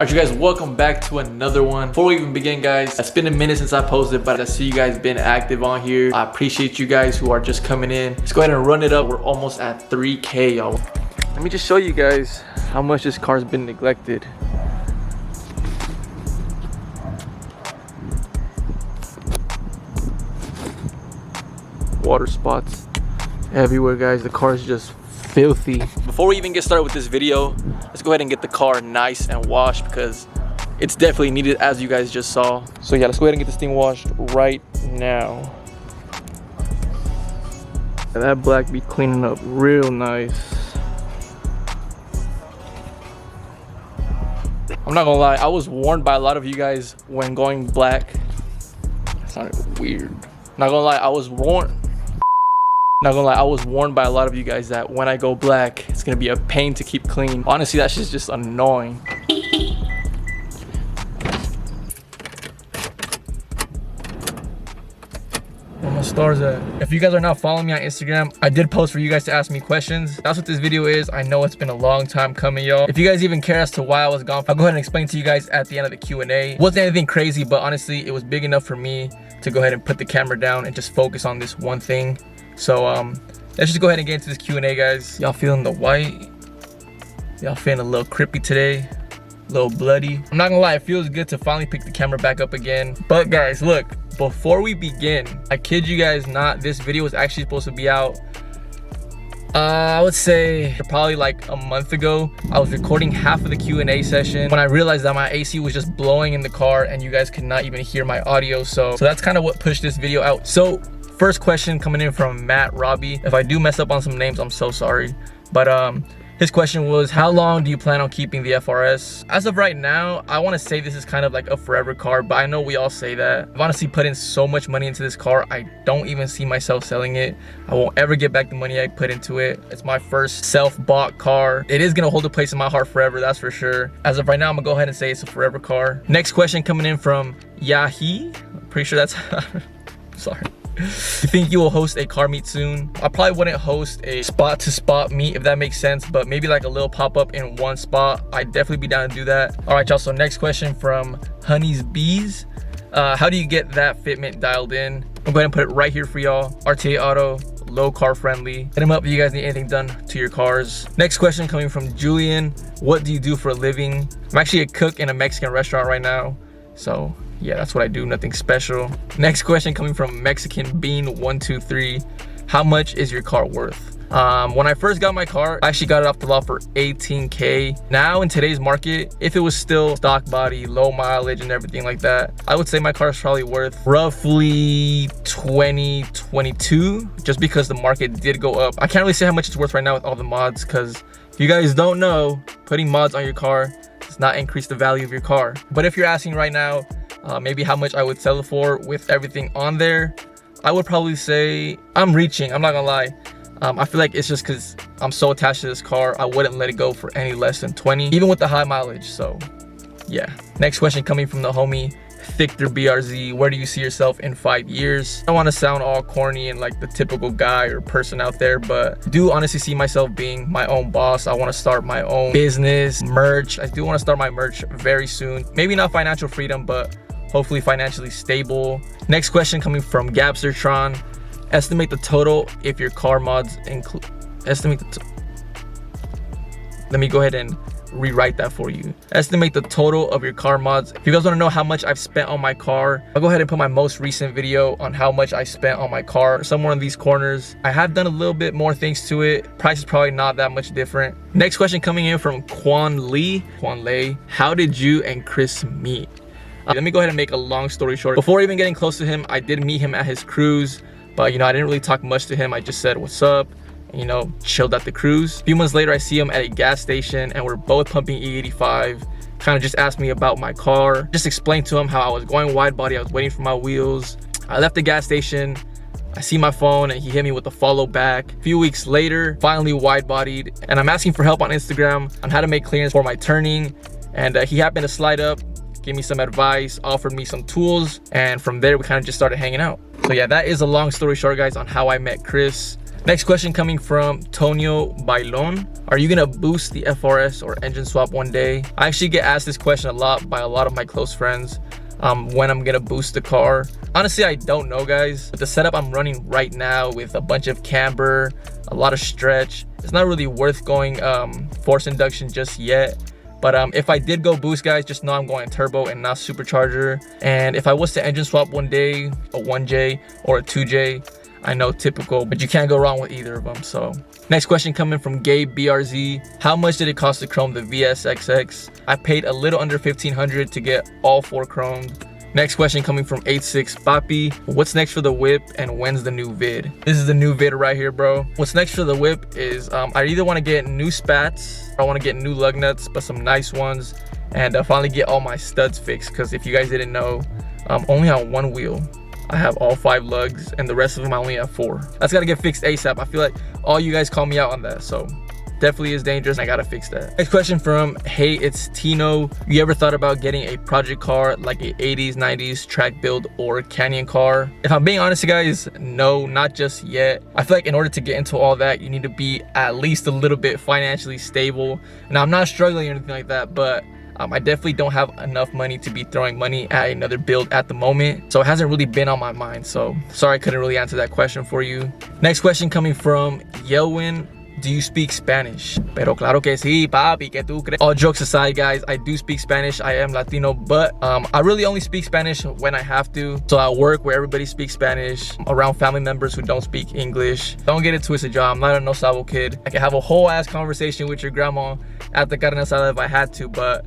Alright, you guys, welcome back to another one. Before we even begin, guys, it's been a minute since I posted, but I see you guys been active on here. I appreciate you guys who are just coming in. Let's go ahead and run it up. We're almost at 3K, y'all. Let me just show you guys how much this car's been neglected. Water spots everywhere, guys. The car's just filthy. Before we even get started with this video, let's go ahead and get the car nice and washed because it's definitely needed, as you guys just saw. So yeah, let's go ahead and get this thing washed right now. And that black be cleaning up real nice. I'm not gonna lie, I was warned by a lot of you guys when going black. That sounded weird. Not gonna lie, I was warned by a lot of you guys that when I go black, it's gonna be a pain to keep clean. Honestly, that shit's just annoying. Where my stars at? If you guys are not following me on Instagram, I did post for you guys to ask me questions. That's what this video is. I know it's been a long time coming, y'all. If you guys even care as to why I was gone, I'll go ahead and explain to you guys at the end of the Q&A. Wasn't anything crazy, but honestly, it was big enough for me to go ahead and put the camera down and just focus on this one thing. So, let's just go ahead and get into this Q&A, guys. Y'all feeling the white? Y'all feeling a little crippy today? A little bloody? I'm not gonna lie, it feels good to finally pick the camera back up again. But guys, look, before we begin, I kid you guys not, this video was actually supposed to be out, I would say probably like a month ago. I was recording half of the Q&A session when I realized that my AC was just blowing in the car and you guys could not even hear my audio. So that's kind of what pushed this video out. So first question coming in from Matt Robbie. If I do mess up on some names, I'm so sorry. But his question was, how long do you plan on keeping the FRS? As of right now, I want to say this is kind of like a forever car, but I know we all say that. I've honestly put in so much money into this car, I don't even see myself selling it. I won't ever get back the money I put into it. It's my first self-bought car. It is gonna hold a place in my heart forever, that's for sure. As of right now, I'm gonna go ahead and say it's a forever car. Next question coming in from Yahi. I'm pretty sure that's, sorry. You think you will host a car meet soon? I probably wouldn't host a spot to spot meet, if that makes sense, but maybe like a little pop-up in one spot. I'd definitely be down to do that. All right, y'all, so next question from Honey's Bees. How do you get that fitment dialed in? I'm going to put it right here for y'all. RTA Auto, low car friendly. Hit them up if you guys need anything done to your cars. Next question coming from Julian. What do you do for a living? I'm actually a cook in a Mexican restaurant right now, so yeah, that's what I do, nothing special. Next question coming from Mexican Bean 123. How much is your car worth? When I first got my car, I actually got it off the lot for 18K. Now in today's market, if it was still stock body, low mileage and everything like that, I would say my car is probably worth roughly 20, 22, just because the market did go up. I can't really say how much it's worth right now with all the mods, because if you guys don't know, putting mods on your car does not increase the value of your car. But if you're asking right now, maybe how much I would sell it for with everything on there, I would probably say I'm reaching, I'm not gonna lie. I feel like it's just because I'm so attached to this car, I wouldn't let it go for any less than 20, even with the high mileage. So yeah. Next question coming from the homie Victor BRZ. Where do you see yourself in 5 years? I don't want to sound all corny and like the typical guy or person out there, but I do honestly see myself being my own boss. I want to start my own business, merch. I do want to start my merch very soon. Maybe not financial freedom, but hopefully financially stable. Next question coming from Gabstertron. Estimate the total if your car mods include, let me go ahead and rewrite that for you. Estimate the total of your car mods. If you guys want to know how much I've spent on my car, I'll go ahead and put my most recent video on how much I spent on my car somewhere in these corners. I have done a little bit more things to it. Price is probably not that much different. Next question coming in from Quan Lei. How did you and Chris meet? Let me go ahead and make a long story short. Before even getting close to him, I did meet him at his cruise, but you know, I didn't really talk much to him. I just said what's up, and, you know, chilled at the cruise. A few months later, I see him at a gas station and we're both pumping E85. Kind of just asked me about my car, just explained to him how I was going wide body, I was waiting for my wheels. I left the gas station, I see my phone and he hit me with a follow back. A few weeks later, finally wide bodied, and I'm asking for help on Instagram on how to make clearance for my turning, and he happened to slide up, gave me some advice, offered me some tools, and from there we kind of just started hanging out. So yeah, that is a long story short, guys, on how I met Chris. Next question coming from Tonio Bailon. Are you gonna boost the FRS or engine swap one day? I actually get asked this question a lot by a lot of my close friends. When I'm gonna boost the car. Honestly, I don't know, guys. With the setup I'm running right now with a bunch of camber, a lot of stretch, it's not really worth going force induction just yet. But if I did go boost, guys, just know I'm going turbo and not supercharger. And if I was to engine swap one day, a 1J or a 2J, I know, typical, but you can't go wrong with either of them. So next question coming from Gabe BRZ. How much did it cost to chrome the VSXX? I paid a little under $1,500 to get all 4 chromed. Next question coming from 86 Papi. What's next for the whip and when's the new vid? This is the new vid right here, bro. What's next for the whip is I either want to get new spats or I want to get new lug nuts, but some nice ones, and finally get all my studs fixed. Because if you guys didn't know, only on one wheel I have all 5 lugs, and the rest of them I only have 4. That's gotta get fixed ASAP. I feel like all you guys call me out on that, so definitely is dangerous. I gotta fix that. Next question from Hey It's Tino. You ever thought about getting a project car like a 80s 90s track build or canyon car? If I'm being honest, guys, no, not just yet. I feel like in order to get into all that, you need to be at least a little bit financially stable. Now, I'm not struggling or anything like that, but I definitely don't have enough money to be throwing money at another build at the moment. So it hasn't really been on my mind. So sorry I couldn't really answer that question for you. Next question coming from Yelwin. Do you speak Spanish? Pero claro que sí, papi, que tú crees? All jokes aside, guys, I do speak Spanish. I am Latino, but I really only speak Spanish when I have to. So I work where everybody speaks Spanish, around family members who don't speak English. Don't get it twisted, y'all. I'm not a no sabo kid. I can have a whole ass conversation with your grandma at the carne asada if I had to, but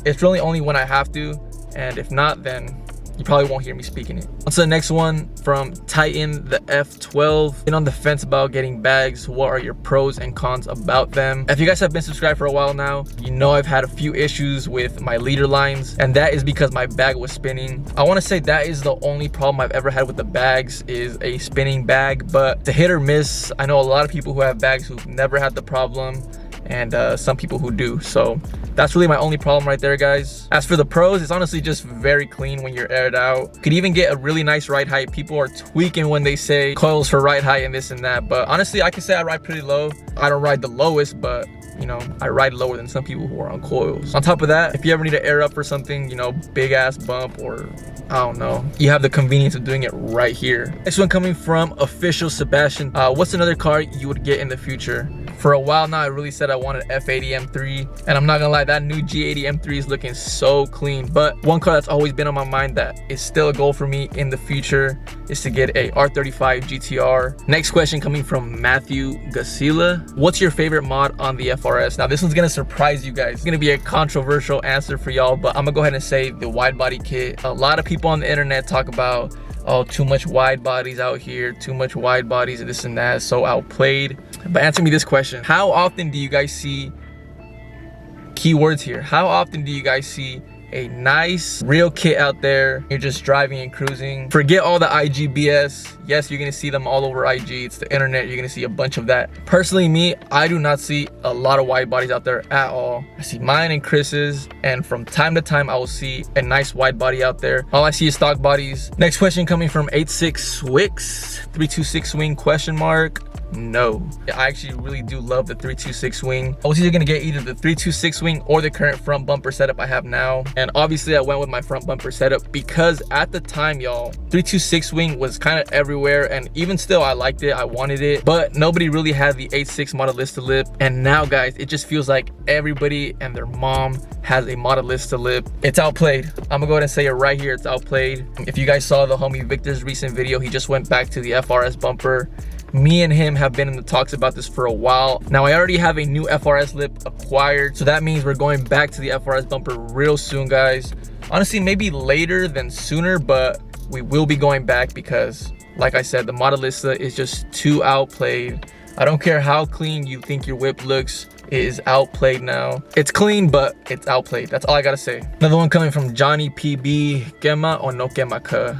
it's really only when I have to, and if not, then you probably won't hear me speaking it. On to the next one from Titan the F12. Been on the fence about getting bags. What are your pros and cons about them? If you guys have been subscribed for a while now, you know I've had a few issues with my leader lines, and that is because my bag was spinning. I want to say that is the only problem I've ever had with the bags, is a spinning bag, but the hit or miss. I know a lot of people who have bags who've never had the problem, and some people who do. So that's really my only problem right there, guys. As for the pros, it's honestly just very clean when you're aired out. Could even get a really nice ride height. People are tweaking when they say coils for ride height and this and that, but honestly I can say I ride pretty low. I don't ride the lowest, but you know, I ride lower than some people who are on coils. On top of that, if you ever need to air up for something, you know, big ass bump, or I don't know, you have the convenience of doing it right here. Next one coming from Official Sebastian. What's another car you would get in the future? For a while now, I really said I wanted F80 M3, and I'm not gonna lie, that new G80 M3 is looking so clean. But one car that's always been on my mind that is still a goal for me in the future is to get a R35 GTR. Next question coming from Matthew Gasila. What's your favorite mod on the FRS? Now this one's gonna surprise you guys. It's gonna be a controversial answer for y'all, but I'm gonna go ahead and say the wide body kit. A lot of people on the internet talk about, oh, too much wide bodies out here, too much wide bodies, this and that, so outplayed. But answer me this question. How often do you guys see, keywords here, how often do you guys see a nice real kit out there, you're just driving and cruising? Forget all the IG BS. Yes, you're gonna see them all over IG. It's the internet, you're gonna see a bunch of that. Personally, me, I do not see a lot of wide bodies out there at all. I see mine and Chris's, and from time to time I will see a nice wide body out there. All I see is stock bodies. Next question coming from 86 Swix. 326 swing question mark. No, I actually really do love the 326 wing. I was either gonna get either the 326 wing or the current front bumper setup I have now, and obviously I went with my front bumper setup because at the time, y'all, 326 wing was kind of everywhere, and even still I liked it, I wanted it, but nobody really had the 86 Modelista lip. And now, guys, it just feels like everybody and their mom has a Modelista lip. It's outplayed. I'm gonna go ahead and say it right here, it's outplayed. If you guys saw the homie Victor's recent video, he just went back to the FRS bumper. Me and him have been in the talks about this for a while. Now I already have a new FRS lip acquired, so that means we're going back to the FRS bumper real soon, guys. Honestly, maybe later than sooner, but we will be going back because, like I said, the Modelista is just too outplayed. I don't care how clean you think your whip looks, it is outplayed now. It's clean, but it's outplayed. That's all I gotta say. Another one coming from Johnny PB. Quema or no quema ka?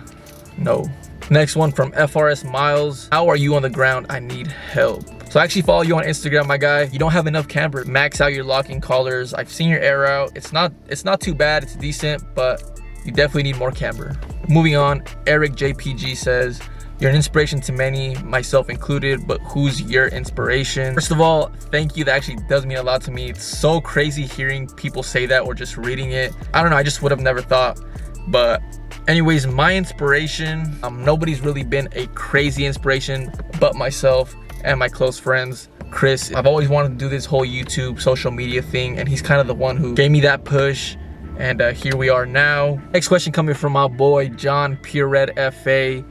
No. Next one from FRS Miles. How are you on the ground? I need help. So I actually follow you on Instagram, my guy. You don't have enough camber. Max out your locking collars. I've seen your air out. It's not too bad. It's decent, but you definitely need more camber. Moving on, Eric JPG says, You're an inspiration to many, myself included, but who's your inspiration? First of all, thank you. That actually does mean a lot to me. It's so crazy hearing people say that or just reading it. I don't know, I just would have never thought. But anyways, my inspiration, nobody's really been a crazy inspiration but myself and my close friends. Chris, I've always wanted to do this whole YouTube social media thing, and he's kind of the one who gave me that push, and here we are now. Next question coming from my boy John Pured FA.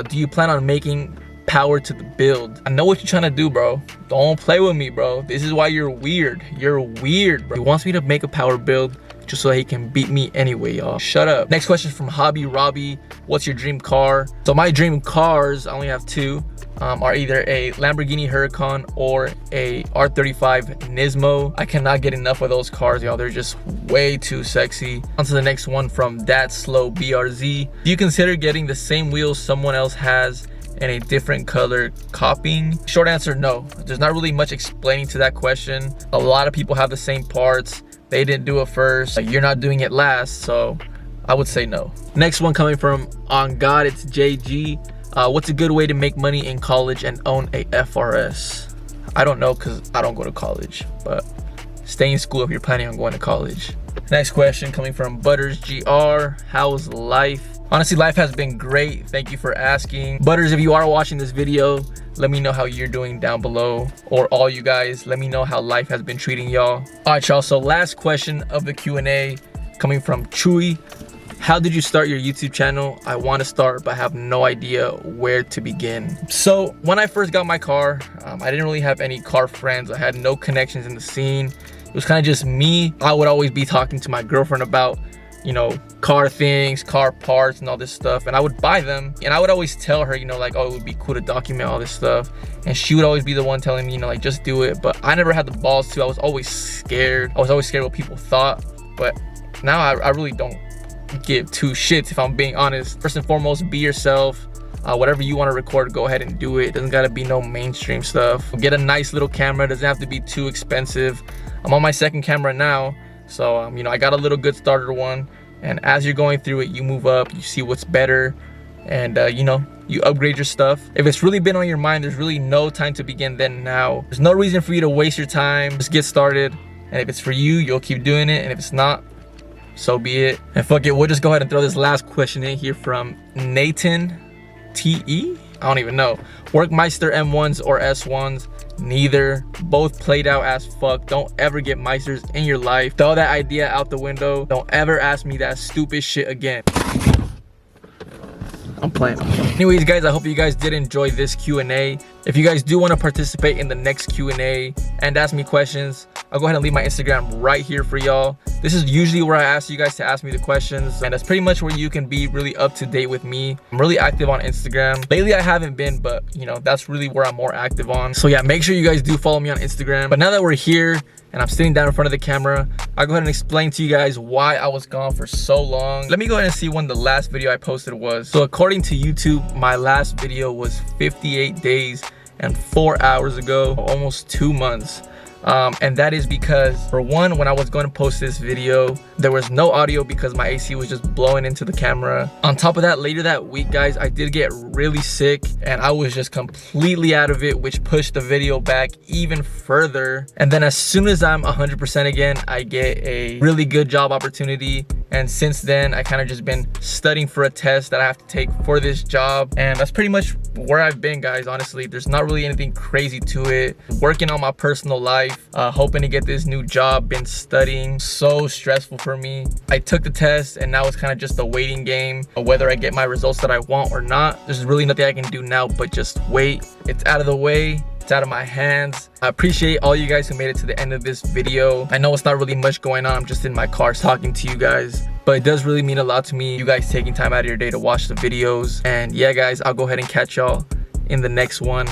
Do you plan on making power to the build? I know what you're trying to do, bro. Don't play with me, bro. This is why you're weird. You're weird, bro. He wants me to make a power build just so he can beat me anyway, y'all. Shut up. Next question from Hobby Robbie. What's your dream car? So my dream cars, I only have two, are either a Lamborghini Huracan or a R35 Nismo. I cannot get enough of those cars, y'all. They're just way too sexy. On to the next one from That Slow BRZ. Do you consider getting the same wheels someone else has in a different color copying? Short answer, no. There's not really much explaining to that question. A lot of people have the same parts. They didn't do it first. You're not doing it last, so I would say no. Next one coming from On God, it's JG. What's a good way to make money in college and own a FRS? I don't know because I don't go to college, but stay in school if you're planning on going to college. Next question coming from Butters GR. How's life? Honestly, life has been great. Thank you for asking. Butters, if you are watching this video, let me know how you're doing down below, or all you guys, let me know how life has been treating y'all. All right, y'all, so last question of the Q&A coming from Chewy. How did you start your YouTube channel? I want to start, but I have no idea where to begin. So when I first got my car, I didn't really have any car friends. I had no connections in the scene. It was kind of just me. I would always be talking to my girlfriend about, you know, car things, car parts and all this stuff, and I would buy them, and I would always tell her, you know, like, oh, it would be cool to document all this stuff, and she would always be the one telling me, you know, like, just do it. But I never had the balls to. I was always scared. I was always scared what people thought. But now I really don't give two shits, if I'm being honest. First and foremost, be yourself. Whatever you want to record, go ahead and do it. It doesn't gotta be no mainstream stuff. Get a nice little camera. It doesn't have to be too expensive. I'm on my second camera now, so you know, I got a little good starter one, and as you're going through it, you move up, you see what's better, and you know, you upgrade your stuff. If it's really been on your mind, there's really no time to begin then now. There's no reason for you to waste your time. Just get started, and if it's for you, you'll keep doing it, and if it's not, so be it. And fuck it, we'll just go ahead and throw this last question in here from Nathan TE. I don't even know. Workmeister M1s or S1s? Neither. Both played out as fuck. Don't ever get Meisters in your life. Throw that idea out the window. Don't ever ask me that stupid shit again. I'm playing. Anyways, guys, I hope you guys did enjoy this Q&A. If you guys do want to participate in the next Q&A and ask me questions, I'll go ahead and leave my Instagram right here for y'all. This is usually where I ask you guys to ask me the questions, and that's pretty much where you can be really up to date with me. I'm really active on Instagram. Lately, I haven't been, but you know, that's really where I'm more active on. So yeah, make sure you guys do follow me on Instagram. But now that we're here and I'm sitting down in front of the camera, I'll go ahead and explain to you guys why I was gone for so long. Let me go ahead and see when the last video I posted was. So according to YouTube, my last video was 58 days and 4 hours ago, almost 2 months. And that is because, for one, when I was going to post this video, there was no audio because my AC was just blowing into the camera. On top of that, later that week, guys, I did get really sick and I was just completely out of it, which pushed the video back even further. And then as soon as I'm 100% again, I get a really good job opportunity. And since then, I kind of just been studying for a test that I have to take for this job. And that's pretty much where I've been, guys. Honestly, there's not really anything crazy to it. Working on my personal life, hoping to get this new job, been studying. So stressful for me. I took the test and now it's kind of just a waiting game of whether I get my results that I want or not. There's really nothing I can do now but just wait. It's out of the way. It's out of my hands. I appreciate all you guys who made it to the end of this video. I know it's not really much going on. I'm just in my car talking to you guys, but it does really mean a lot to me, you guys taking time out of your day to watch the videos. And yeah, guys, I'll go ahead and catch y'all in the next one.